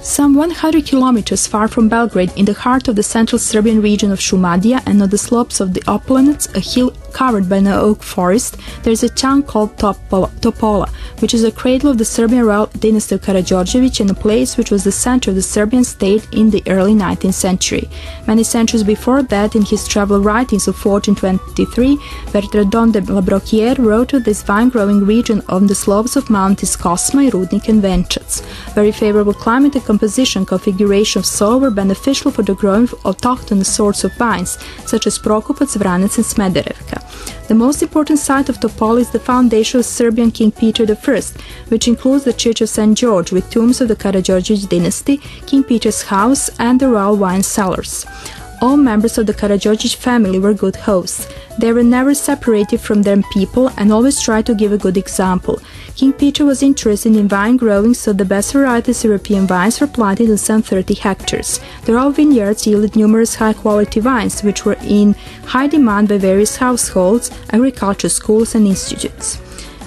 Some 100 kilometers far from Belgrade, in the heart of the central Serbian region of Sumadija and on the slopes of the Oplenac, a hill covered by an oak forest, there is a town called Topola, which is a cradle of the Serbian royal dynasty of Karadjordjevic and a place which was the center of the Serbian state in the early 19th century. Many centuries before that, in his travel writings of 1423, Bertrand de la Brocquiere wrote of this vine-growing region on the slopes of Mountains Kosma, Rudnik and Venčac. Very favorable climate and composition configuration of soil were beneficial for the growing of autochthonous sorts of vines, such as Prokupac, Vranac and Smederevka. The most important site of Topola is the foundation of Serbian King Peter I, which includes the Church of St. George with tombs of the Karadjordjevic dynasty, King Peter's house and the royal wine cellars. All members of the Karadjordjevic family were good hosts. They were never separated from their people and always tried to give a good example. King Peter was interested in vine growing, so the best varieties of European vines were planted on some 30 hectares. The royal vineyards yielded numerous high-quality vines, which were in high demand by various households, agricultural schools and institutes.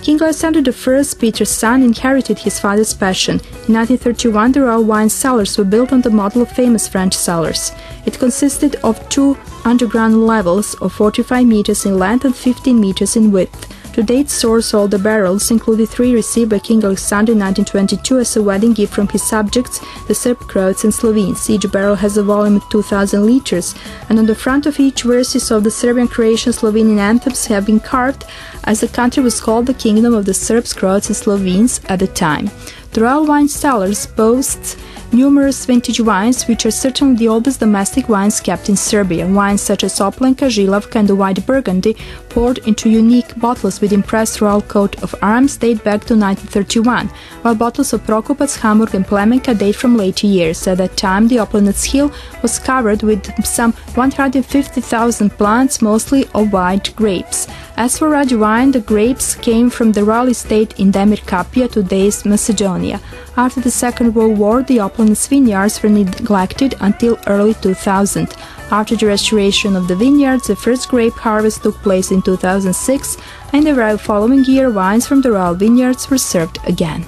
King Alexander I, Peter's son, inherited his father's passion. In 1931, the royal wine cellars were built on the model of famous French cellars. It consisted of 2 underground levels of 45 meters in length and 15 meters in width. To date, stores all the barrels, including 3 received by King Alexander in 1922 as a wedding gift from his subjects, the Serb, Croats and Slovenes. Each barrel has a volume of 2,000 liters, and on the front of each verses of the Serbian, Croatian, Slovenian anthems have been carved, as the country was called the Kingdom of the Serbs, Croats and Slovenes at the time. The royal wine cellars boasts numerous vintage wines, which are certainly the oldest domestic wines kept in Serbia. Wines such as Oplenac, Žilavka and the White Burgundy, poured into unique bottles with impressed royal coat of arms, date back to 1931, while bottles of Prokupac, Hamburg and Plemenka date from later years. At that time, the Oplenac hill was covered with some 150,000 plants, mostly of white grapes. As for red wine, the grapes came from the royal estate in Demirkapia, today's Macedonia. After the Second World War, the Oplenac vineyards were neglected until early 2000. After the restoration of the vineyards, the first grape harvest took place in 2006, and the following year, wines from the royal vineyards were served again.